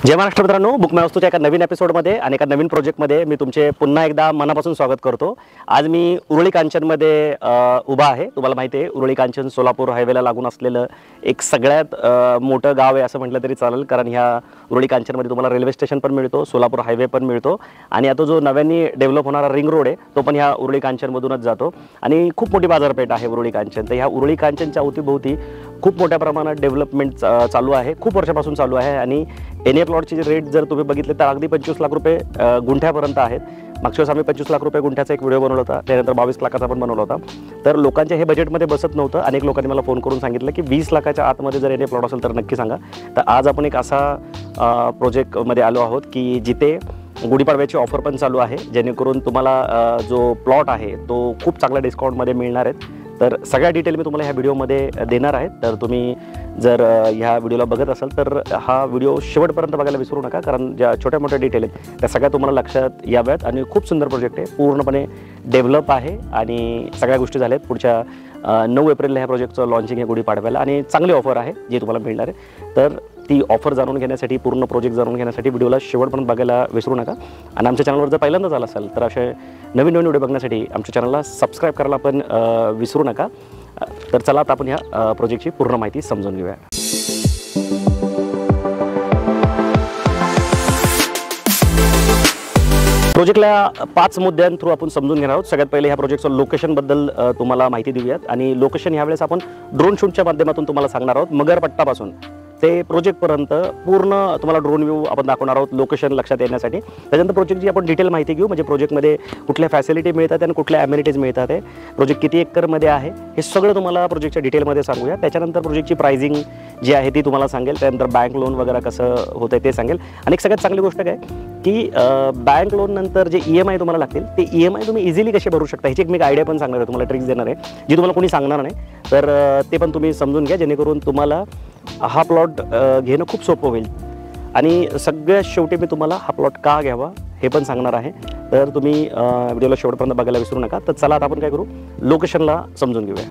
जय महाराष्ट्र मित्रांनो, बुक माय वस्तूच्या एका नवीन एपिसोडमध्ये आणि एका नवीन प्रोजेक्टमध्ये मी तुमचे पुन्हा एकदा मनापासून स्वागत करतो। आज मी उरुळी कांचनमध्ये उभा आहे। तुम्हाला माहिती आहे उरुळी कांचन सोलापूर हायवेला लागून असलेलं एक सगळ्यात मोठं गाव आहे असं म्हटलं तरी चालेल, कारण ह्या उरुळी कांचनमध्ये तुम्हाला रेल्वे स्टेशन पण मिळतो, सोलापूर हायवे पण मिळतो आणि आता जो नव्याने डेव्हलप होणारा रिंग रोड आहे तो पण ह्या उरुळी कांचनमधूनच जातो आणि खूप मोठी बाजारपेठ आहे उरुळी कांचन। तर ह्या उरुळी कांचनच्या अवतीभोवती खूप मोठ्या प्रमाणात डेव्हलपमेंट चालू आहे, खूप वर्षापासून चालू आहे आणि एनए प्लॉटचे रेट जर तुम्ही बघितले तर अगदी 25 लाख रुपये गुंठ्यापर्यंत आहेत। मागच्या वेळेस आम्ही 25 लाख रुपये गुंठ्याचा एक व्हिडिओ बनवला होता, त्यानंतर 22 लाखाचा पण बनवला होता। तर लोकांच्या हे बजेटमध्ये बसत नव्हतं। अनेक लोकांनी मला फोन करून सांगितलं की 20 लाखाच्या आतमध्ये जर एनए प्लॉट असेल तर नक्की सांगा। तर आज आपण एक असा प्रोजेक्टमध्ये आलो आहोत की जिथे गुढीपाडव्याची ऑफर पण चालू आहे, जेणेकरून तुम्हाला जो प्लॉट आहे तो खूप चांगल्या डिस्काउंटमध्ये मिळणार आहेत। तर सगळ्या डिटेल मी तुम्हाला ह्या व्हिडिओमध्ये देणार आहे। तर तुम्ही जर ह्या व्हिडिओला बघत असाल तर हा व्हिडिओ शेवटपर्यंत बघायला विसरू नका, कारण ज्या छोट्या मोठ्या डिटेल आहेत त्या सगळ्या तुम्हाला लक्षात याव्यात। आणि खूप सुंदर प्रोजेक्ट आहे, पूर्णपणे डेव्हलप आहे आणि सगळ्या गोष्टी झाल्यात। पुढच्या 9 एप्रिलला ह्या प्रोजेक्टचं लॉन्चिंग आहे गुढीपाडव्याला आणि चांगली ऑफर आहे जी तुम्हाला मिळणार आहे। तर ती ऑफर जाणून घेण्यासाठी, पूर्ण प्रोजेक्ट जाणून घेण्यासाठी व्हिडिओला शेवटपर्यंत बघायला विसरू नका। आणि आमच्या चॅनलवर जर पहिल्यांदाच आला असाल तर असे नवीन नवीन व्हिडिओ बघण्यासाठी आमच्या चॅनलला सबस्क्राईब करायला पण विसरू नका। तर चला आता आपण ह्या प्रोजेक्टची पूर्ण माहिती समजून घेऊया। प्रोजेक्टला 5 मुद्द्यां थ्रू आपण समजून घेणार आहोत। सगळ्यात पहिले ह्या प्रोजेक्टचं लोकेशनबद्दल तुम्हाला माहिती देऊयात आणि लोकेशन ह्यावेळेस आपण ड्रोन शूटच्या माध्यमातून तुम्हाला सांगणार आहोत। मगरपट्टापासून ते प्रोजेक्टपर्यंत पूर्ण तुम्हाला ड्रोन व्ह्यू आपण दाखवणार आहोत लोकेशन लक्षात येण्यासाठी। त्याच्यानंतर प्रोजेक्टची आपण डिटेल माहिती घेऊ, म्हणजे प्रोजेक्टमध्ये कुठल्या फॅसिलिटी मिळतात आणि कुठल्या ॲम्युनिटीज मिळतात, आहे प्रोजेक्ट किती एकरमध्ये आहे हे सगळं तुम्हाला प्रोजेक्टच्या डिटेलमध्ये सांगूया। त्याच्यानंतर प्रोजेक्टची प्राइसिंग जी आहे ती तुम्हाला सांगेल, त्यानंतर बँक लोन वगैरे कसं होतं ते सांगेल। आणि एक सगळ्यात चांगली गोष्ट काय की बँक लोन नंतर जे EMI तुम्हाला लागतील ते EMI तुम्ही इझिली कसे भरू शकता ह्याची एक मी आयडिया पण सांगणार आहे, तुम्हाला ट्रिक्स देणार आहे जी तुम्हाला कोणी सांगणार नाही। तर ते पण तुम्ही समजून घ्या, जेणेकरून तुम्हाला हा प्लॉट घेणं खूप सोपं होईल। आणि सगळ्यात शेवटी मी तुम्हाला हा प्लॉट का घ्यावा हे पण सांगणार आहे। तर तुम्ही व्हिडिओला शेवटपर्यंत बघायला विसरू नका। तर चला आता आपण काय करू, लोकेशनला समजून घेऊया।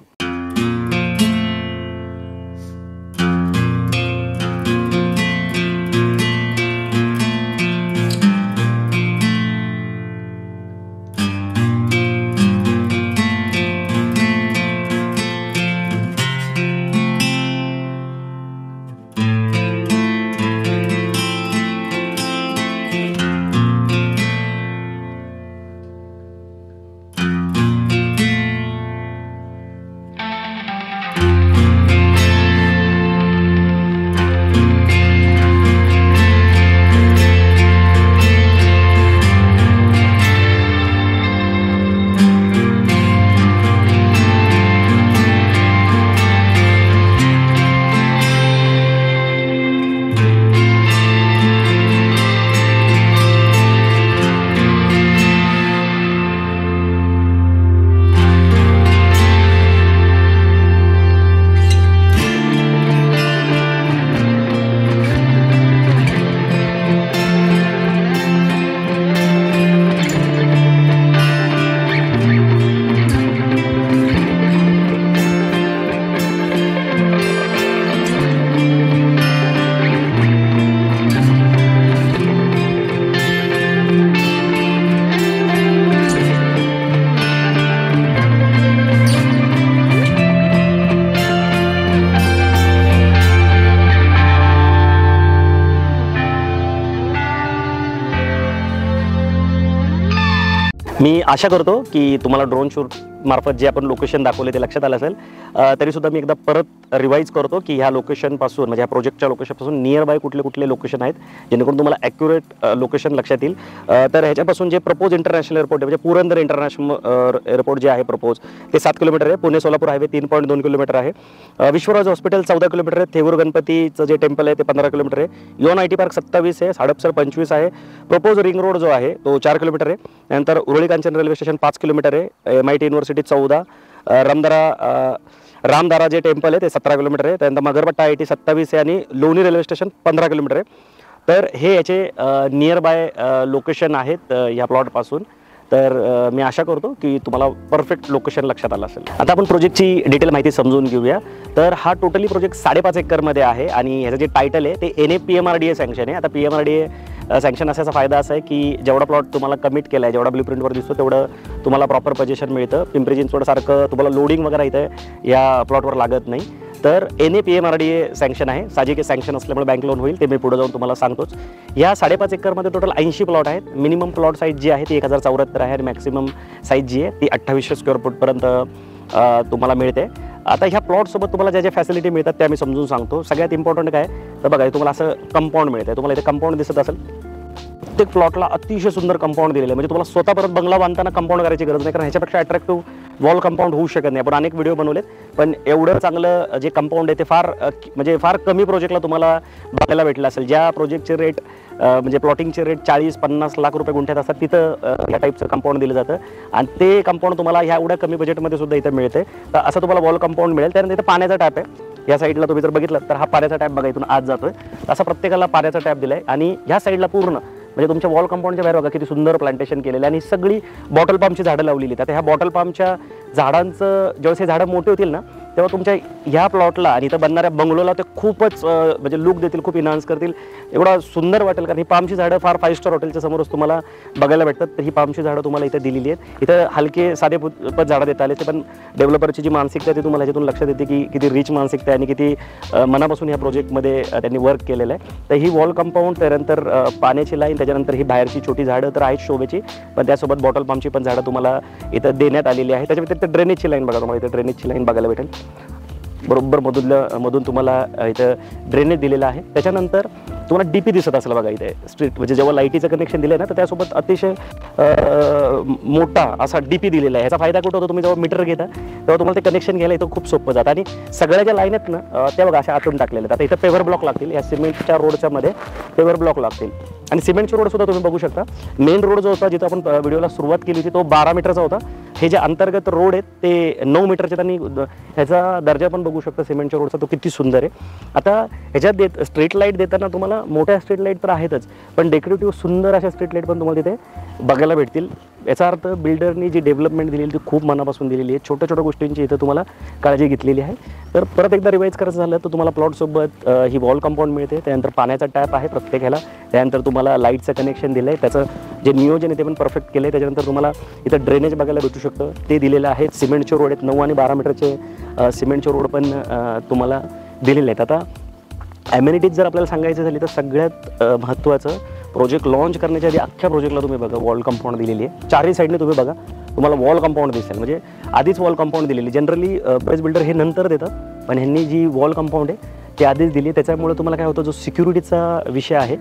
मी आशा करतो की तुम्हाला ड्रोन शूट मार्फत जे आपण लोकेशन दाखवले ते लक्षात आलं असेल। तरीसुद्धा मी एकदा परत रिवाइज करतो की ह्या लोकेशनपासून म्हणजे ह्या प्रोजेक्टच्या लोकेशनपासून नियर बाय कुठले कुठले लोकेशन आहेत जेणेकरून तुम्हाला ॲक्युरेट लोकेशन लक्षात येईल। तर ह्याच्यापासून जे प्रपोज इंटरनॅशनल एअरपोर्ट आहे, म्हणजे पुरंदर इंटरनॅशनल एअरपोर्ट जे आहे प्रपोज ते 7 किलोमीटर आहे। पुणे सोलापूर हायवे 3.2 किलोमीटर आहे। विश्वराज हॉस्पिटल 14 किलोमीटर आहे। थेऊर गणपतीचं जे टेम्पल आहे ते 15 किलोमीटर आहे। योन IT पार्क 27 आहे। हडपसर 25 आहे। प्रपोज रिंग रोड जो आहे तो 4 किलोमीटर आहे। त्यानंतर Uruli Kanchan railway station 5 kilometre आहे। MIT युनिव्हर्सिटी 14, रामदारा जे टेम्पल आहे ते 17 किलोमीटर आहे। त्यानंतर मगरपट्टा IT 27 आहे आणि लोणी रेल्वे स्टेशन 15 किलोमीटर आहे। तर हे याचे नियर बाय लोकेशन आहेत ह्या प्लॉटपासून। तर मी आशा करतो की तुम्हाला परफेक्ट लोकेशन लक्षात आलं असेल. आता आपण प्रोजेक्टची डिटेल माहिती समजून घेऊया. तर हा टोटली प्रोजेक्ट 5.5 एकरमध्ये आहे आणि ह्याचं जे टायटल आहे ते NAPMRDA सँक्शन आहे. आता PMRDA सँक्शन असायचा फायदा असा आहे की जेवढा प्लॉट तुम्हाला कमिट केला आहे, जेवढा ब्लूप्रिंटवर दिसतो तेवढं तुम्हाला प्रॉपर पोझिशन मिळतं. पिंपरी चिंचवडसारखं तुम्हाला लोडिंग वगैरे इथं या प्लॉटवर लागत नाही. तर NAPMRDA सँक्शन आहे. साहजिक सँक्शन असल्यामुळे बँक लोन होईल, ते मी पुढे जाऊन तुम्हाला सांगतोच. या 5.5 एकरमध्ये टोटल 80 प्लॉट आहेत. मिनिमम प्लॉट साईज जी आहे ती 1074 आहे आणि मॅक्सिमम साईज जी आहे ती 2800 स्क्वेअर फूटपर्यंत तुम्हाला मिळते. आता ह्या प्लॉटसोबत तुम्हाला ज्या ज्या फॅसिलिटी मिळतात त्या मी समजून सांगतो. सगळ्यात इम्पॉर्टंट काय तर बघा, तुम्हाला असं कंपाऊंड मिळतं. तुम्हाला इथे कंपाऊंड दिसत असेल, प्रत्येक प्लॉटला अतिशय सुंदर कंपाऊंड दिलेलं आहे. म्हणजे तुम्हाला स्वतः परत बंगला बांधताना कंपाऊंड करायची गरज नाही, कारण ह्याच्यापेक्षा अट्रॅक्टिव्ह वॉल कंपाऊंड होऊ शकत नाही. आपण अनेक व्हिडिओ बनवलेत, पण एवढं चांगलं जे कंपाऊंड आहे ते फार कमी प्रोजेक्टला तुम्हाला बघायला भेटलं असेल. ज्या प्रोजेक्टचे रेट म्हणजे प्लॉटिंगचे रेट 40-50 लाख रुपये गुंठ्यात असतात, तिथं या टाईपचं कंपाऊंड दिलं जातं आणि ते कंपाऊंड तुम्हाला ह्या एवढ्या कमी बजेटमध्ये सुद्धा इथं मिळते. तर असं तुम्हाला वॉल कंपाऊंड मिळेल. त्यानंतर इथं पाण्याचा टॅप आहे. या साईडला तुम्ही जर बघितलं तर हा पाण्याचा टॅप बघा इथून आज जातोय. असा प्रत्येकाला पाण्याचा टॅप दिलाय आणि ह्या साईडला पूर्ण म्हणजे तुमच्या वॉल कंपाऊंडच्या बाहेर बघा किती सुंदर प्लांटेशन केलेलं आहे आणि सगळी बॉटल पामची झाडं लावलेली आहेत. आता ह्या बॉटल पामच्या झाडांचं ज्यावेळेस हे झाडं मोठे होतील ना, तेव्हा तुमच्या ह्या प्लॉटला आणि इथं बनणाऱ्या बंगलोला ते खूपच म्हणजे लुक देतील, खूप इन्हान्स करतील. एवढा सुंदर वाटेल, कारण ही पामची झाडं फार 5 स्टार हॉटेलच्या समोरच तुम्हाला बघायला भेटतात. तर ही पामची झाडं तुम्हाला इथं दिलेली आहेत. इथं हलके साधे पद झाडं देता आले, ते पण डेव्हलपरची जी मानसिकता ती तुम्हाला ह्याच्यातून लक्षात येते की किती रिच मानसिकता आहे आणि किती मनापासून ह्या प्रोजेक्टमध्ये त्यांनी वर्क केलेलं आहे. तर ही वॉल कंपाऊंड, त्यानंतर पाण्याची लाईन, त्याच्यानंतर ही बाहेरची छोटी झाडं तर आहेत शोभेची, पण त्यासोबत बॉटल पामची पण झाडं तुम्हाला इथं देण्यात आलेली आहे. त्याच्या व्यतिरिक्त ड्रेनेजची लाईन बघा, तुम्हाला इथं ड्रेनेजची लाईन बघायला भेटेल. बरोबर मधून तुम्हाला इथं ड्रेनेज दिलेलं आहे. त्याच्यानंतर तुम्हाला DP दिसत असेल बघा इथे स्ट्रीट, म्हणजे जेव्हा लाईटीचं कनेक्शन दिलं आहे ना, तर त्यासोबत अतिशय मोठा असा DP दिलेला आहे. ह्याचा फायदा कुठं होतो, तुम्ही जेव्हा मीटर घेता तेव्हा तुम्हाला ते कनेक्शन घ्यायला इथं खूप सोपं जातं. आणि सगळ्या ज्या लाईन आहेत ना त्या बघा अशा आतून टाकलेल्या आहेत. आता इथं पेवर ब्लॉक लागतील, या सिमेंटच्या रोडच्या मध्ये पेवर ब्लॉक लागतील आणि सिमेंटचे रोड सुद्धा तुम्ही बघू शकता. मेन रोड जो होता जिथं आपण व्हिडिओला सुरुवात केली होती तो 12 मीटरचा होता. हे जे अंतर्गत रोड आहेत ते 9 मीटरचे, त्यांनी ह्याचा दर्जा पण बघू शकता सिमेंटच्या रोडचा, तो किती सुंदर आहे. आता ह्याच्यात स्ट्रीट लाईट देताना तुम्हाला मोठ्या स्ट्रीट लाईट तर आहेतच, पण डेकोरेटिव्ह सुंदर अशा स्ट्रीट लाईट पण तुम्हाला तिथे बघायला भेटतील. याचा अर्थ बिल्डरनी जी डेव्हलपमेंट दिलेली ती खूप मनापासून दिलेली आहे. छोट्या छोट्या गोष्टींची इथं तुम्हाला काळजी घेतलेली आहे. तर परत एकदा रिवाईज करायचं झालं तर तुम्हाला प्लॉटसोबत ही वॉल कंपाऊंड मिळते. त्यानंतर पाण्याचा टॅप आहे प्रत्येक ह्याला. त्यानंतर तुम्हाला लाईटचं कनेक्शन दिलं आहे, त्याचं जे नियोजन आहे ते पण परफेक्ट केलं आहे. त्याच्यानंतर तुम्हाला इथं ड्रेनेज बघायला भेटू शकतं, ते दिलेलं आहे. सिमेंटचे रोड आहेत, 9 आणि 12 मीटरचे सिमेंटचे रोड पण तुम्हाला दिलेले आहेत. आता ॲम्युनिटीज जर आपल्याला सांगायचं झाली तर सगळ्यात महत्त्वाचं, प्रोजेक्ट लॉन्च करण्याच्या आधी अख्ख्या प्रोजेक्टला तुम्ही बघा वॉल कंपाऊंड दिलेली आहे. चारही साईडने तुम्ही बघा, तुम्हाला वॉल कंपाऊंड दिसेल. म्हणजे आधीच वॉल कंपाऊंड दिलेली. जनरली बरेच बिल्डर हे नंतर देतात, पण ह्यांनी जी वॉल कंपाऊंड आहे ती आधीच दिली. त्याच्यामुळे तुम्हाला काय होतं, जो सिक्युरिटीचा विषय आहे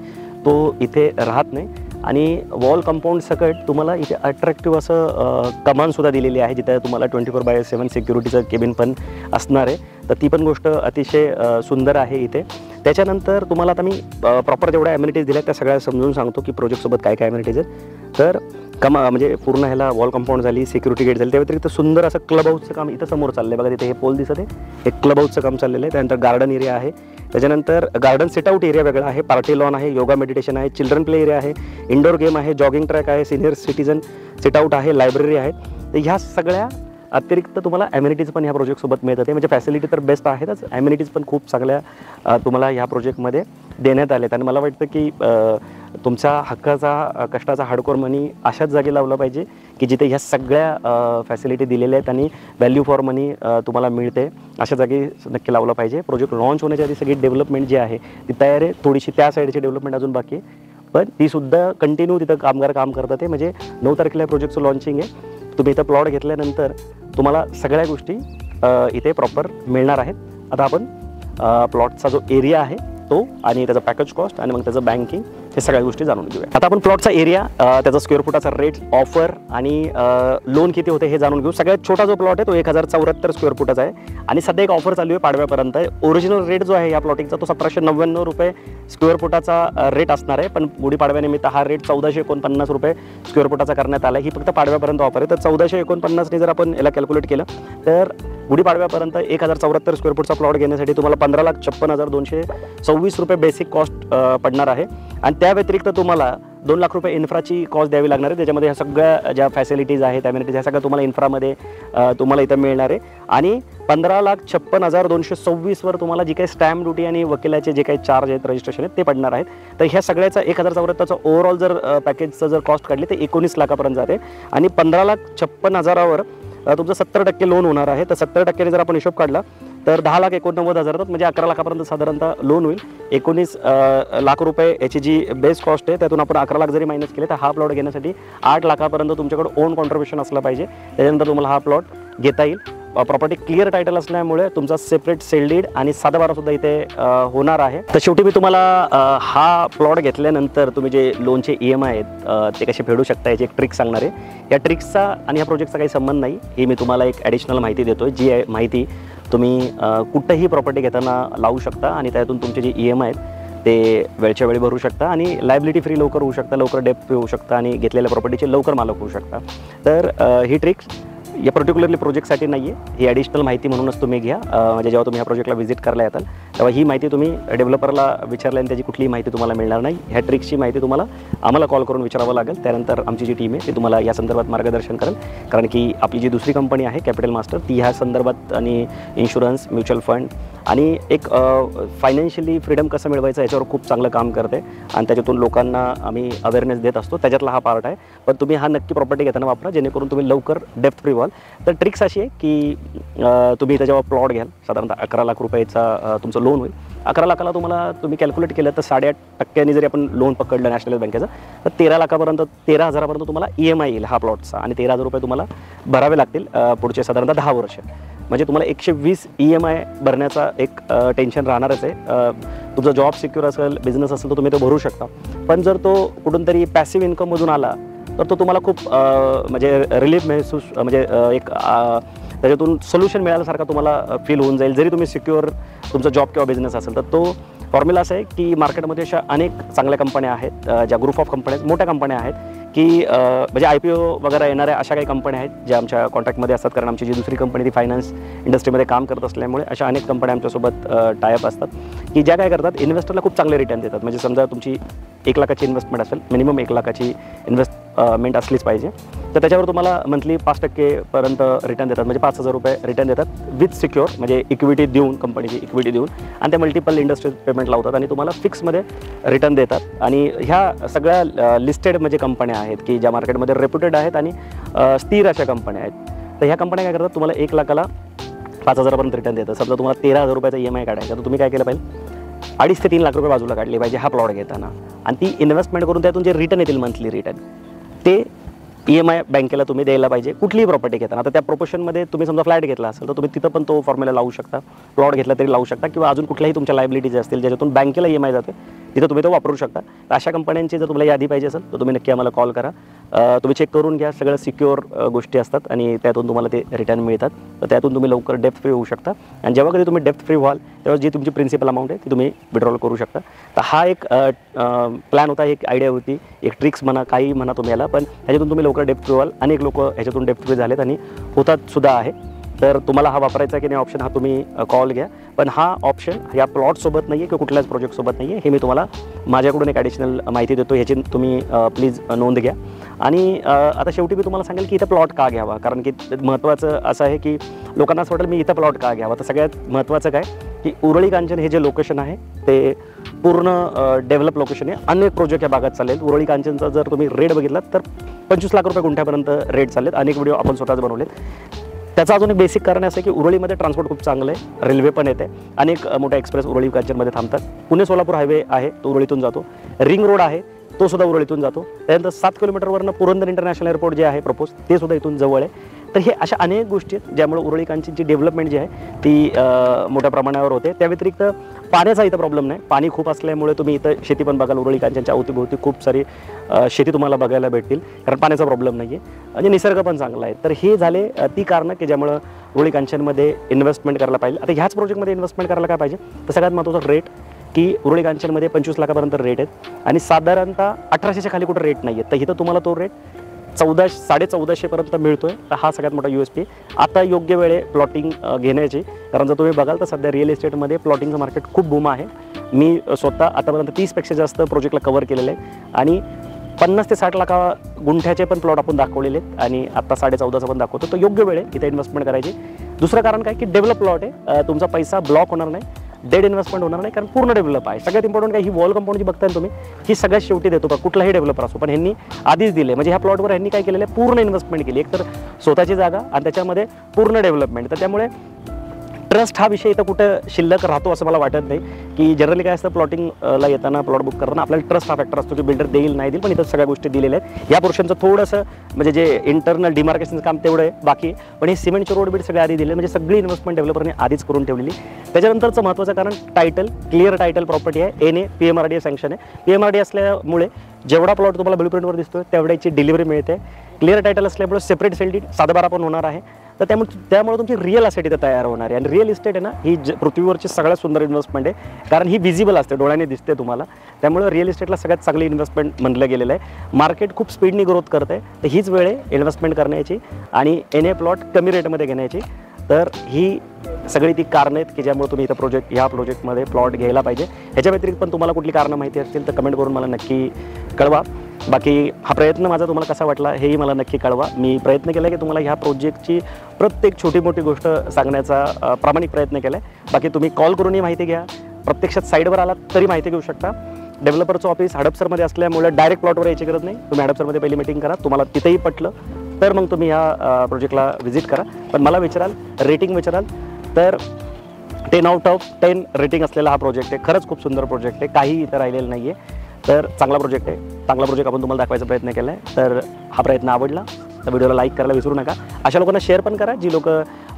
तो इथे राहत नाही. आणि वॉल कंपाऊंड सकट तुम्हाला इथे अट्रॅक्टिव्ह असं कमानसुद्धा दिलेली आहे, जिथे तुम्हाला 24/7 सिक्युरिटीचं केबिन पण असणार आहे. तर ती पण गोष्ट अतिशय सुंदर आहे इथे. त्याच्यानंतर तुम्हाला आता मी प्रॉपर जेवढ्या ॲम्युनिटीज दिल्या त्या सगळ्या समजून सांगतो की प्रोजेक्टसोबत काय काय ॲम्युनिटीज आहेत. तर म्हणजे पूर्ण ह्याला वॉल कंपाऊंड झाली, सिक्युरिटी गेट झाली, त्या व्यतिरिक्त सुंदर असं क्लब हाऊसचं काम इथं समोर चाललं आहे बघा. तिथे हे पोल दिसत आहे, हे क्लब हाऊसचं काम चाललेलं आहे. त्यानंतर गार्डन एरिया आहे, त्याच्यानंतर गार्डन सिटआउट एरिया वेगळा आहे, पार्टी लॉन आहे, योगा मेडिटेशन आहे, चिल्ड्रन प्ले एरिया आहे, इंडोर गेम आहे, जॉगिंग ट्रॅक आहे, सिनियर सिटीजन सिटआउट आहे, लायब्ररी आहे. तर ह्या सगळ्या अतिरिक्त तुम्हाला ॲम्युनिटीज पण ह्या प्रोजेक्टसोबत मिळतात. म्हणजे फॅसिलिटी तर बेस्ट आहेतच, ॲम्युनिटीज पण खूप सगळ्या तुम्हाला ह्या प्रोजेक्टमध्ये देण्यात आलेत. आणि मला वाटतं की तुमचा हक्काचा कष्टाचा हार्डकोर मनी अशाच जागी लावला पाहिजे की जिथे ह्या सगळ्या फॅसिलिटी दिलेल्या आहेत आणि व्हॅल्यू फॉर मनी तुम्हाला मिळते, अशा जागी नक्की लावला पाहिजे. प्रोजेक्ट लॉन्च होण्याच्या आधी सगळी डेव्हलपमेंट जी आहे ती तयार आहे. थोडीशी त्या साईडची डेव्हलपमेंट अजून बाकी आहे, पण तीसुद्धा कंटिन्यू तिथं कामगार काम करतात. ते म्हणजे 9 तारखेला प्रोजेक्टचं लॉन्चिंग आहे. तुम्ही इथं प्लॉट घेतल्यानंतर तुम्हाला सगळ्या गोष्टी इथे प्रॉपर मिळणार आहेत. आता आपण प्लॉटचा जो एरिया आहे तो आणि त्याचा पॅकेज कॉस्ट आणि मग त्याचं बँकिंग हे सगळ्या गोष्टी जाणून घेऊया. आता आपण प्लॉटचा एरिया, त्याचा स्क्वेअर फुटाचा रेट, ऑफर आणि लोन किती होते हे जाणून घेऊ. सगळ्यात छोटा जो प्लॉट आहे तो 1074 स्क्वेअर फुटाचा आहे आणि सध्या एक ऑफर चालू आहे पाडव्यापर्यंत. ओरिजिनल रेट जो आहे या प्लॉटिंगचा तो 1799 रुपये स्क्वेअर फुटाचा रेट असणार आहे, पण गुढीपाडव्यानिमित्त हा रेट 1449 रुपये स्क्वेअर फुटाचा करण्यात आला आहे. ही फक्त पाडव्यापर्यंत ऑफर आहे. तर 1449ने जर आपण याला कॅल्क्युलेट केलं तर गुढीपाडव्यापर्यंत 1074 स्क्वेअर फुटचा प्लॉट घेण्यासाठी तुम्हाला 15,56,226 रुपये बेसिक कॉस्ट पडणार आहे. आणि त्या व्यतिरिक्त तुम्हाला 2 लाख रुपये इन्फ्राची कॉस्ट द्यावी लागणार आहे. त्याच्यामध्ये ह्या सगळ्या ज्या फॅसिलिटीज आहेत, ॲम्युनिटीज, ह्या सगळ्या तुम्हाला इन्फ्रामध्ये तुम्हाला इथं मिळणार आहे. आणि 15,56,226वर तुम्हाला जी काही स्टॅम्प ड्युटी आणि वकिलाचे जे काही चार्ज आहेत, रजिस्ट्रेशन आहेत, ते पडणार आहेत. तर ह्या सगळ्याचा 1,000 ओव्हरऑल जर पॅकेजचं जर कॉस्ट काढली तर 19 लाखापर्यंत जाते. आणि 15,56,000वर तुमचं 70% लोन होणार आहे. तर 70% जर आपण हिशोब काढला तर 10,89,000 म्हणजे 11 लाखापर्यंत साधारणतः लोन होईल. 19 लाख रुपये याची जी बेस कॉस्ट आहे, त्यातून आपण 11 लाख जरी मायनस केले तर हा प्लॉट घेण्यासाठी 8 लाखापर्यंत तुमच्याकडे ओन कॉन्ट्रीब्युशन असलं पाहिजे. त्याच्यानंतर तुम्हाला हा प्लॉट घेता येईल. प्रॉपर्टी क्लिअर टायटल असल्यामुळे तुमचा सेपरेट सेल डीड आणि 7/12 सुद्धा इथे होणार आहे. तर शेवटी मी तुम्हाला हा प्लॉट घेतल्यानंतर तुम्ही जे लोनचे EMI आहेत ते कसे फेडू शकता याची एक ट्रिक सांगणार आहे. या ट्रिक्सचा आणि ह्या प्रोजेक्टचा काही संबंध नाही, ही मी तुम्हाला एक ॲडिशनल माहिती देतोय. जी माहिती तुम्ही कुठंही प्रॉपर्टी घेताना लावू शकता आणि त्यातून तुमचे जे EMI आहेत ते वेळच्या वेळी भरू शकता आणि लायबिलिटी फ्री लवकर होऊ शकता, लवकर डेप्थ फ्री होऊ शकता आणि घेतलेल्या प्रॉपर्टीचे लवकर मालक होऊ शकता. तर ही ट्रिक्स या पर्टिक्युलरली प्रोजेक्टसाठी नाही आहे, ही ॲडिशनल माहिती म्हणूनच तुम्ही घ्या. म्हणजे जेव्हा तुम्ही ह्या प्रोजेक्टला व्हिजिट करायला येताल तेव्हा ही माहिती तुम्ही डेव्हलपरला विचारल्या आणि त्याची कुठलीही माहिती तुम्हाला मिळणार नाही. ह्या ट्रिक्सची माहिती तुम्हाला आम्हाला कॉल करून विचारावं लागेल. त्यानंतर आमची जी टीम आहे ती तुम्हाला या संदर्भात मार्गदर्शन करेल. कारण की आपली जी दुसरी कंपनी आहे कॅपिटल मास्टर, ती ह्या संदर्भात आणि इन्शुरन्स, म्युच्युअल फंड आणि एक फायनान्शियली फ्रीडम कसं मिळवायचं याच्यावर खूप चांगलं काम करते आणि त्याच्यातून लोकांना आम्ही अवेअरनेस देत असतो. त्याच्यातला हा पार्ट आहे. पण तुम्ही हा नक्की प्रॉपर्टी घेताना वापरा जेणेकरून तुम्ही लवकर डेप्थ फ्री व्हाल. तर ट्रिक्स अशी आहे की तुम्ही इथं जेव्हा प्लॉट घ्याल साधारणतः 11 लाख रुपयाचा तुमचं लोन होईल. 11 लाखाला तुम्ही कॅल्क्युलेट केलं तर 8.5% जरी आपण लोन पकडलं नॅशनल बँकेचं तर 13,000पर्यंत तुम्हाला EMI येईल हा प्लॉटचा आणि 13,000 रुपये तुम्हाला भरावे लागतील पुढचे साधारणतः 10 वर्ष. म्हणजे तुम्हाला 120 EMI भरण्याचा एक टेन्शन राहणारच आहे. तुमचा जॉब सिक्युअर असेल, बिझनेस असेल तर तुम्ही तो भरू शकता. पण जर तो कुठून तरी पॅसिव्ह इन्कममधून आला तर तो तुम्हाला खूप म्हणजे रिलीफ महसूस म्हणजे एक त्याच्यातून सोल्युशन मिळाल्यासारखा तुम्हाला फील होऊन जाईल. जरी तुम्ही सिक्युअर तुमचा जॉब किंवा बिझनेस असेल तर तो फॉर्म्युला असा आहे की मार्केटमध्ये अशा अनेक चांगल्या कंपन्या आहेत, ज्या ग्रुप ऑफ कंपन्या मोठ्या कंपन्या आहेत की म्हणजे IPO वगैरे येणाऱ्या अशा काही कंपन्या आहेत ज्या आमच्या कॉन्टॅक्टमध्ये असतात. कारण आमची जी दुसरी कंपनी ती फायनान्स इंडस्ट्रीमध्ये काम करत असल्यामुळे अशा अनेक कंपन्या आमच्यासोबत टायअप असतात की ज्या काय करतात, इन्व्हेस्टरला खूप चांगले रिटर्न देतात. म्हणजे समजा तुमची 1 लाखाची इन्व्हेस्टमेंट असेल, मिनिमम 1 लाखाची इन्व्हेस्टमेंट असलीच पाहिजे, तर त्याच्यावर तुम्हाला मंथली 5% रिटर्न देतात. म्हणजे 5,000 रुपये रिटर्न देतात विथ सिक्युअर, म्हणजे इक्विटी देऊन, कंपनीची इक्विटी देऊन, आणि त्या मल्टिपल इंडस्ट्रीज पेमेंट लावतात आणि तुम्हाला फिक्समध्ये रिटर्न देतात. आणि ह्या सगळ्या लिस्टेड म्हणजे कंपन्या आहेत की ज्या मार्केटमध्ये रेप्युटेड आहेत आणि स्थिर अशा कंपन्या आहेत. तर ह्या कंपन्या काय करतात, तुम्हाला 1 लाखाला 5,000पर्यंत रिटर्न देतात. समजा तुम्हाला 13,000 रुपयाचा EMI काढायचा तर तुम्ही काय केलं पाहिजे, 2.5 ते 3 लाख रुपये बाजूला काढले पाहिजे हा प्लॉट घेताना. आणि ती इन्व्हेस्टमेंट करून त्यातून जे रिटर्न येतील मंथली रिटर्न ते EMI बँकेला तुम्ही द्यायला पाहिजे कुठलीही प्रॉपर्टी घेताना. तर त्या प्रोपोर्शनमध्ये तुम्ही समजा फ्लॅट घेतला असेल तर तुम्ही तिथं पण तो फॉर्म्युला लावू शकता. प्लॉट घेतला तरी लावू शकता किंवा अजून कुठल्याही तुमच्या लायबिलिटीज असतील ज्याच्यातून बँकेला EMI जाते तिथं तुम्ही तो वापरू शकता. तर अशा कंपन्यांची जर तुम्हाला यादी पाहिजे असेल तर तुम्ही नक्की आम्हाला कॉल करा. तुम्ही चेक करून घ्या, सगळं सिक्युअर गोष्टी असतात आणि त्यातून तुम्हाला ते रिटर्न मिळतात. तर त्यातून तुम्ही लवकर डेप्थ फ्री होऊ शकता आणि जेव्हा कधी तुम्ही डेप्थ फ्री व्हाल तेव्हा जी तुमची प्रिन्सिपल अमाऊंट आहे ती तुम्ही विड्रॉल करू शकता. तर हा एक प्लॅन होता, एक आयडिया होती, एक ट्रिक्स म्हणा, काही म्हणा तुम्ही याला, पण ह्याच्यातून तुम्ही लवकर डेप्थ फ्री व्हाल. अनेक लोक ह्याच्यातून डेप्थ फ्री झालेत आणि होतात सुद्धा आहे. तर तुम्हाला हा वापरायचा की नाही ऑप्शन हा तुम्ही कॉल घ्या. पण हा ऑप्शन या प्लॉटसोबत नाही आहे किंवा कुठल्याच प्रोजेक्टसोबत नाही आहे, हे मी तुम्हाला माझ्याकडून एक ॲडिशनल माहिती देतो. ह्याची तुम्ही प्लीज नोंद घ्या. आणि आता शेवटी मी तुम्हाला सांगेल की इथं प्लॉट का घ्यावा, कारण की महत्त्वाचं असं आहे की लोकांना असं वाटेल मी इथं प्लॉट का घ्यावा. तर सगळ्यात महत्त्वाचं काय की उरळी कांचन हे जे लोकेशन आहे ते पूर्ण डेव्हलप लोकेशन आहे. अनेक प्रोजेक्ट या भागात चालेल. उरळी कांचनचा जर तुम्ही रेट बघितलात तर 25 लाख रुपये गुंठ्यापर्यंत रेट चाललेत. अनेक व्हिडिओ आपण स्वतःच बनवलेत. त्याचं अजून एक बेसिक कारण असं आहे की उरळीमध्ये ट्रान्सपोर्ट खूप चांगलं आहे, रेल्वे पण येते, अनेक मोठ्या एक्सप्रेस उरळी कांचनमध्ये थांबतात. पुणे सोलापूर हायवे आहे तो उरळीतून जातो, रिंग रोड आहे तो सुद्धा उरळीतून जातो. त्यानंतर 7 किलोमीटरवरनं पुरंदर इंटरनॅशनल एअरपोर्ट जे आहे प्रपोज ते सुद्धा इथून जवळ आहे. तर हे अशा अनेक गोष्टी आहेत ज्यामुळे उरळी कांचनची डेव्हलपमेंट जी आहे ती मोठ्या प्रमाणावर होते. त्या व्यतिरिक्त पाण्याचा इथं प्रॉब्लेम नाही, पाणी खूप असल्यामुळे तुम्ही इथं शेती पण बघाल. उरळी कांचनच्या अवतीभोवती खूप सारी शेती तुम्हाला बघायला भेटतील कारण पाण्याचा प्रॉब्लेम नाही आहे आणि निसर्ग पण चांगला आहे. तर हे झाले ती कारणं की ज्यामुळं उरळी कांचनमध्ये इन्व्हेस्टमेंट करायला पाहिजे. आता ह्याच प्रोजेक्टमध्ये इन्व्हेस्टमेंट करायला काय पाहिजे, तर सगळ्यात महत्त्वाचा रेट की उरळी कांचनमध्ये 25 लाखापर्यंत रेट आहेत आणि साधारणतः 1800च्या खाली कुठं रेट नाही आहे. तर इथं तुम्हाला तो रेट 14,500पर्यंत मिळतोय. तर हा सगळ्यात मोठा USP. आता योग्य वेळे प्लॉटिंग घेण्याची, कारण जर तुम्ही बघाल तर सध्या रिअल इस्टेटमध्ये प्लॉटिंगचं मार्केट खूप बूम आहे. मी स्वतः आतापर्यंत 30पेक्षा जास्त प्रोजेक्टला कव्हर केलेलं आहे आणि 50 ते 60 लाख गुंठ्याचे पण प्लॉट आपण दाखवलेले आहेत आणि आता 14.5चा पण दाखवतो. तर योग्य वेळ आहे इथे इन्व्हेस्टमेंट करायची. दुसरं कारण काय की डेव्हलप प्लॉट आहे, तुमचा पैसा ब्लॉक होणार नाही, डेड इन्व्हेस्टमेंट होणार नाही, कारण पूर्ण डेव्हलप आहे. सगळ्यात इम्पॉर्टंट काय, ही वॉल कंपाऊंड जी बघताय तुम्ही ही सगळ्यात शेवटी देतो का कुठलाही डेव्हलपर असो, पण ह्यांनी आधीच दिले. म्हणजे ह्या प्लॉटवर ह्यांनी काय केलेलं आहे, पूर्ण इन्व्हेस्टमेंट केली, एक तर स्वतःची जागा आणि त्याच्यामध्ये पूर्ण डेव्हलपमेंट. तर त्यामुळे ट्रस्ट हा विषय इथं कुठं शिल्लक राहतो असं मला वाटत नाही. की जनरली काय असतं, प्लॉटिंगला येताना प्लॉट बुक करताना आपल्याला ट्रस्ट हा फॅक्टर असतो की बिल्डर देईल नाही देईल, पण इथं सगळ्या गोष्टी दिलेल्या आहेत. या पोर्शनचं थोडंसं म्हणजे जे इंटरनल डिमार्केशनचं काम तेवढं आहे बाकी, पण हे सिमेंटचे रोड बीड सगळे आधी दिले, म्हणजे सगळी इन्व्हेस्टमेंट डेव्हलपरने आधीच करून ठेवलेली. त्याच्यानंतरचं महत्त्वाचं कारण टायटल, क्लिअर टायटल प्रॉपर्टी आहे, NA PMRDA सँक्शन आहे. PMRDA असल्यामुळे जेवढा प्लॉट तुम्हाला ब्लूप्रिंटवर दिसतोय तेवढ्याची डिलिव्हरी मिळते. क्लिअर टायटल असल्यामुळे सेपरेट सेल डीड 7/12 पण होणार आहे. तर त्यामुळे तुमची रिअल असेट इथं तयार होणार आहे. आणि रिअल इस्टेट आहे ना, ही पृथ्वीवरची सगळ्यात सुंदर इन्व्हेस्टमेंट आहे, कारण ही विजिबल असते, डोळ्याने दिसते तुम्हाला. त्यामुळे रिअल इस्टेटला सगळ्यात चांगली इन्व्हेस्टमेंट म्हणलं गेलेलं आहे. मार्केट खूप स्पीडनी ग्रोथ करते आहे, तर हीच वेळ आहे इन्व्हेस्टमेंट करण्याची आणि NA प्लॉट कमी रेटमध्ये घेण्याची. तर ही सगळी ती कारणं आहेत की ज्यामुळे तुम्ही इथं ह्या प्रोजेक्टमध्ये प्लॉट घ्यायला पाहिजे. ह्याच्या व्यतिरिक्त पण तुम्हाला कुठली कारणं माहिती असतील तर कमेंट करून मला नक्की कळवा. बाकी हा प्रयत्न माझा तुम्हाला कसा वाटला हेही मला नक्की कळवा. मी प्रयत्न केला की तुम्हाला ह्या प्रोजेक्टची प्रत्येक छोटी मोठी गोष्ट सांगण्याचा प्रामाणिक प्रयत्न केला आहे. बाकी तुम्ही कॉल करूनही माहिती घ्या, प्रत्यक्षात साईडवर आलात तरी माहिती घेऊ शकता. डेव्हलपरचं ऑफिस हडपसरमध्ये असल्यामुळे डायरेक्ट प्लॉटवर यायची गरज नाही. तुम्ही हडपसरमध्ये पहिली मीटिंग करा, तुम्हाला तिथेही पटलं तर मग तुम्ही ह्या प्रोजेक्टला व्हिजिट करा. पण मला विचाराल, रेटिंग विचाराल तर 10/10 रेटिंग असलेला हा प्रोजेक्ट आहे. खरंच खूप सुंदर प्रोजेक्ट आहे, काही इथं राहिलेलं नाही आहे. तर चांगला प्रोजेक्ट आहे, चांगला प्रोजेक्ट आपण तुम्हाला दाखवायचा प्रयत्न केला आहे. तर हा प्रयत्न आवडला तर व्हिडिओला लाईक करायला विसरू नका. अशा लोकांना शेअर पण करा जी लोक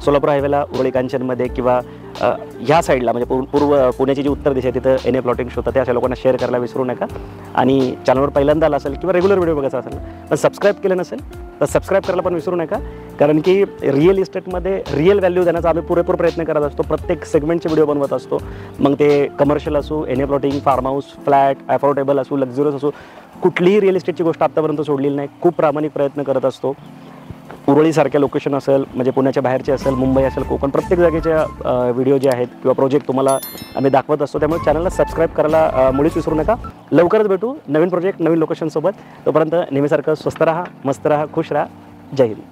सोलापूर हायवेला उरळी कांचनमध्ये किंवा ह्या साईडला म्हणजे पुण्याची जी उत्तर दिशा आहे तिथं NA प्लॉटिंग शोधतात, ते अशा लोकांना शेअर करायला विसरू नका. आणि चॅनलवर पहिल्यांदा आला असेल किंवा रेग्युलर व्हिडिओ बघायचा असेल पण सबस्क्राईब केलं नसेल तर सबस्क्राईब करायला पण विसरू नका, कारण की रिअल इस्टेटमध्ये रिअल व्हॅल्यू देण्याचा आम्ही पुरेपूर प्रयत्न करत असतो. प्रत्येक सेगमेंटचे व्हिडिओ बनवत असतो, मग ते कमर्शियल असो, NA plotting, farm house, flat, affordable असो, लक्झुरियस असो, कुठलीही रिअल इस्टेटची गोष्ट आत्तापर्यंत सोडलेली नाही. खूप प्रामाणिक प्रयत्न करत असतो. उरळीसारख्या लोकेशन असेल, म्हणजे पुण्याच्या बाहेरचे असेल, मुंबई असेल, कोकण, प्रत्येक जागेच्या व्हिडिओ जे आहेत किंवा प्रोजेक्ट तुम्हाला आम्ही दाखवत असतो. त्यामुळे चॅनलला सबस्क्राईब करायला मुळीच विसरू नका. लवकरच भेटू नवीन प्रोजेक्ट नवीन लोकेशनसोबत. तोपर्यंत नेहमीसारखं स्वस्त राहा, मस्त राहा, खुश राहा. जय हिंद.